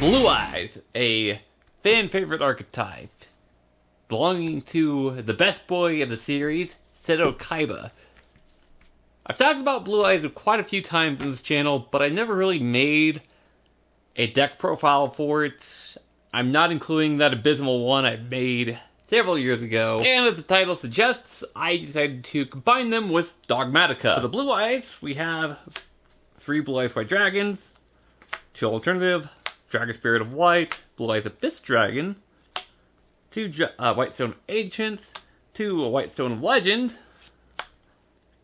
Blue Eyes, a fan favorite archetype, belonging to the best boy of the series, Seto Kaiba. I've talked about Blue Eyes quite a few times on this channel, but I never really made a deck profile for it. I'm not including that abysmal one I made several years ago, and as the title suggests, I decided to combine them with Dogmatika. For the Blue Eyes, we have 3 Blue Eyes White Dragons, 2 alternative, Dragon Spirit of White, Blue Eyes Abyss Dragon, 2 White Stone Ancients, 2 White Stone Legend,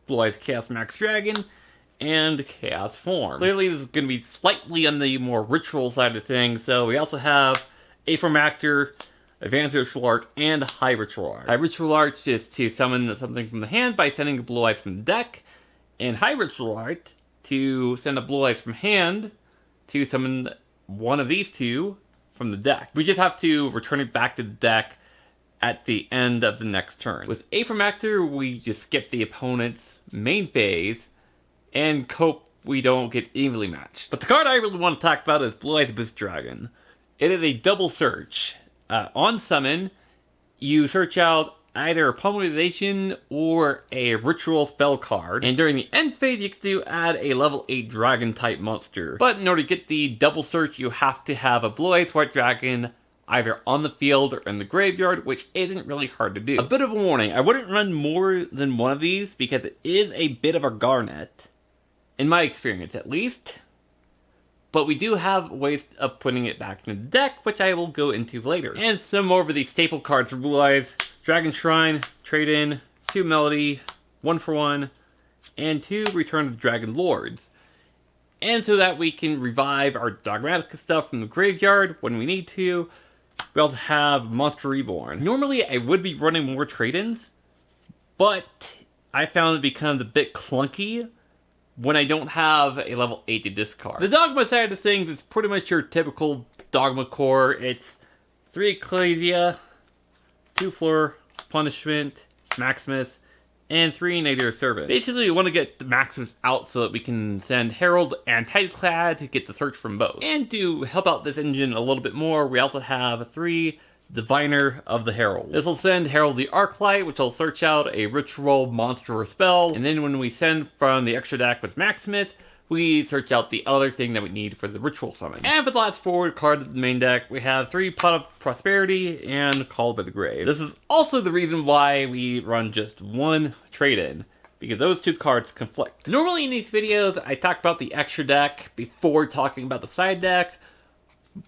Blue Eyes Chaos Max Dragon, and Chaos Form. Clearly this is going to be slightly on the more ritual side of things, so we also have A Form Actor, Advanced Ritual Art, and High Ritual Art. High Ritual Art is to summon something from the hand by sending a Blue Eyes from the deck, and High Ritual Art to send a Blue Eyes from hand to summon one of these two from the deck. We just have to return it back to the deck at the end of the next turn. With A Form Actor, we just skip the opponent's main phase and hope we don't get evenly matched. But the card I really want to talk about is Blue Eyes Abyss Dragon. It is a double search. On summon, you search out either a Polymerization or a Ritual spell card, and during the end phase you can do add a level 8 dragon type monster. But in order to get the double search, you have to have a Blue Eyes White Dragon either on the field or in the graveyard, which isn't really hard to do. A bit of a warning, I wouldn't run more than one of these because it is a bit of a garnet, in my experience at least. But we do have ways of putting it back in the deck, which I will go into later. And some more of the staple cards for Blue Eyes: Dragon Shrine, Trade In, 2 Melody, 1 for 1, and 2 Return of the Dragon Lords. And so that we can revive our Dogmatika stuff from the graveyard when we need to. We also have Monster Reborn. Normally I would be running more trade-ins, but I found it becomes a bit clunky when I don't have a level 8 to discard. The Dogma side of things is pretty much your typical Dogma core. It's 3 Ecclesia, 2 Fleur, Punishment, Maximus, and 3 Nadir Servant. Basically, we want to get the Maximus out so that we can send Herald and Tideclad to get the search from both. And to help out this engine a little bit more, we also have 3 Diviner of the Herald. This will send Herald the Arclight, which will search out a ritual, monster, or spell, and then when we send from the extra deck with Maximus, we search out the other thing that we need for the ritual summon. And for the last forward card of the main deck, we have 3 Pot of Prosperity and Called by the Grave. This is also the reason why we run just 1 trade-in, because those 2 cards conflict. Normally in these videos, I talk about the extra deck before talking about the side deck,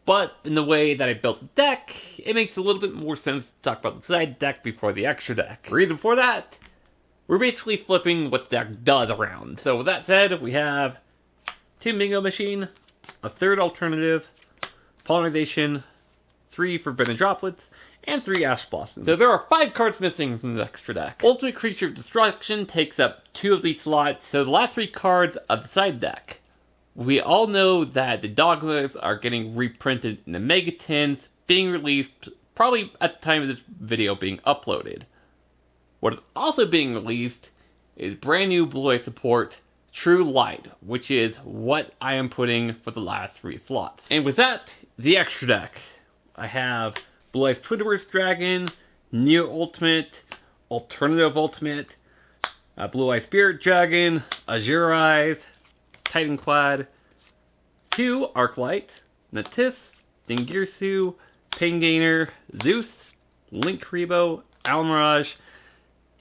but in the way that I built the deck, it makes a little bit more sense to talk about the side deck before the extra deck. The reason for that, we're basically flipping what the deck does around. So with that said, we have 2 Mingo Machine, a 3rd alternative, Polymerization, 3 Forbidden Droplets, and 3 Ash Blossoms. So there are 5 cards missing from the extra deck. Ultimate Creature of Destruction takes up 2 of these slots, so the last 3 cards of the side deck. We all know that the Dogmas are getting reprinted in the Mega Tins, being released probably at the time of this video being uploaded. What is also being released is brand new Blue Eyes support, True Light, which is what I am putting for the last 3 slots. And with that, the extra deck. I have Blue Eyes Twinverse Dragon, Neo Ultimate, Alternative Ultimate, Blue Eyes Spirit Dragon, Azure Eyes, Titanclad, 2 Arclight, Natis, Dingirsu, Pain Gainer, Zeus, Link Rebo, Almirage,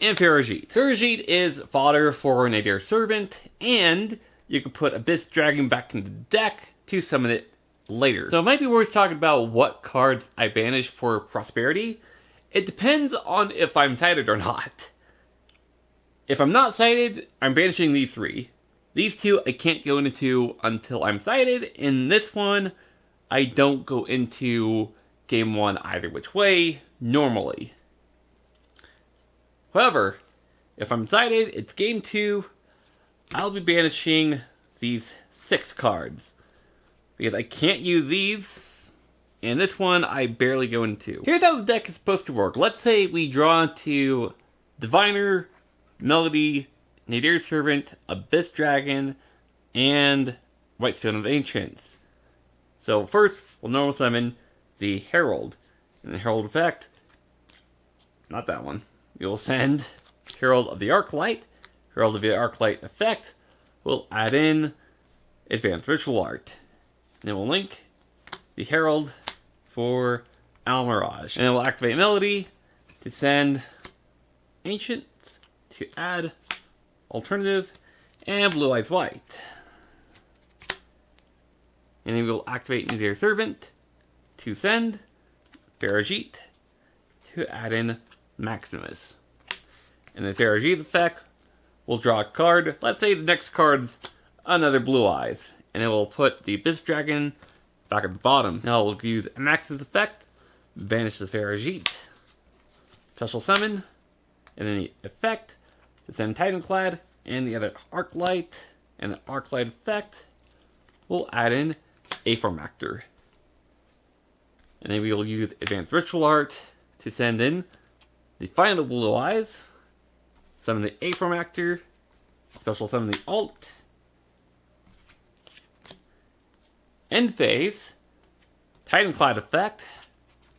and Ferrigite. Ferrigite is fodder for Nadir Servant, and you can put Abyss Dragon back into the deck to summon it later. So it might be worth talking about what cards I banish for Prosperity. It depends on if I'm sighted or not. If I'm not sighted, I'm banishing these 3. These 2 I can't go into until I'm sighted. In this one, I don't go into game 1 either which way, normally. However, if I'm sighted, it's game 2, I'll be banishing these 6 cards. Because I can't use these, and this one I barely go into. Here's how the deck is supposed to work. Let's say we draw to Diviner, Melody, Nadir Servant, Abyss Dragon, and White Stone of Ancients. So first, will normal summon the Herald. And the Herald effect, not that one. You'll send Herald of the Arclight. Herald of the Arclight effect will add in Advanced Ritual Art. And then we'll link the Herald for Almirage. And then we'll activate Melody to send Ancients, to add Alternative, and Blue Eyes White. And then we'll activate Nadir Servant to send Farajit, to add in Maximus. And the Farajit effect will draw a card. Let's say the next card's another Blue Eyes. And it will put the Abyss Dragon back at the bottom. Now we'll use a Maximus effect, banish the Farajit, special summon, and then the effect to send Titanclad and the other Arclight. And the Arclight effect will add in A-Form Actor. And then we will use Advanced Ritual Art to send in the final Blue Eyes, summon the A-Form Actor, special summon the Alt, end phase, Titanclad effect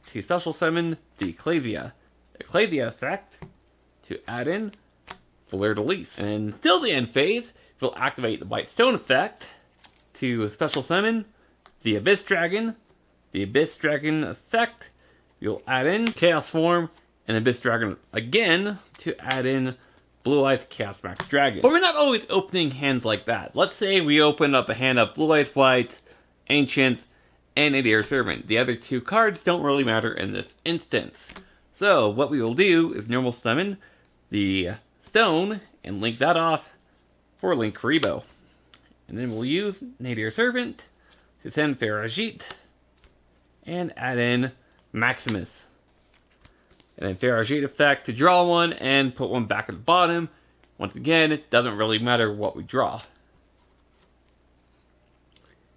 to special summon the Ecclesia. Ecclesia effect to add in Fleur de Lis. And still the end phase, we'll activate the White Stone effect to special summon the Abyss Dragon. The Abyss Dragon effect, you'll add in Chaos Form and Abyss Dragon again to add in Blue Eyes Chaos Max Dragon. But we're not always opening hands like that. Let's say we open up a hand of Blue Eyes White, Ancient, and Nadir Servant. The other two cards don't really matter in this instance. So what we will do is normal summon the Stone and link that off for Link Karibo. And then we'll use Nadir Servant to send Farajit and add in Maximus. And then Farajit effect to draw one and put one back at the bottom. Once again, it doesn't really matter what we draw.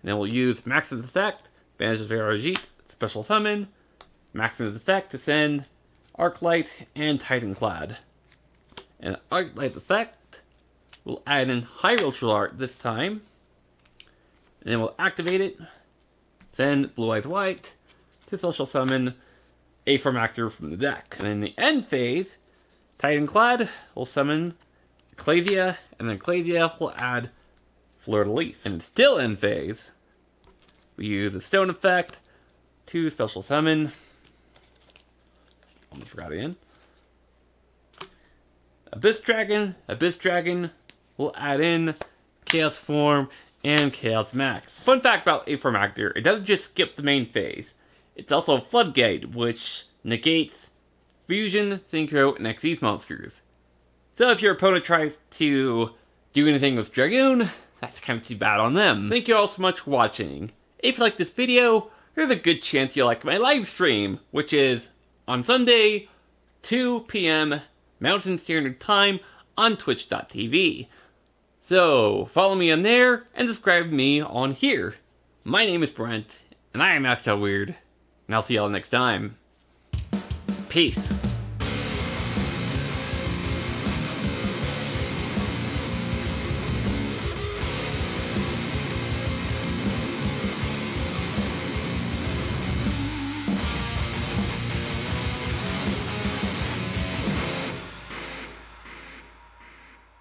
And then we'll use Maximus effect, banish Farajit, special summon, Maximus effect to send Arclight and Titanclad. And Arclight effect will add in High Ritual Art this time. And then we'll activate it, send Blue Eyes White to special summon A-Form Actor from the deck. And in the end phase, Titanclad will summon Ecclesia, and then Ecclesia will add Fleur de Lis. And still end phase, we use the Stone effect to special summon, almost forgot again, Abyss Dragon. Abyss Dragon will add in Chaos Form and Chaos Max. Fun fact about A-Form Actor, it doesn't just skip the main phase. It's also a Floodgate, which negates Fusion, Synchro, and Xyz monsters. So if your opponent tries to do anything with Dragoon, that's kind of too bad on them. Thank you all so much for watching. If you like this video, there's a good chance you'll like my live stream, which is on Sunday, 2 p.m. Mountain Standard Time on Twitch.tv. So follow me on there and subscribe to me on here. My name is Brent, and I am Weird. And I'll see y'all next time. Peace.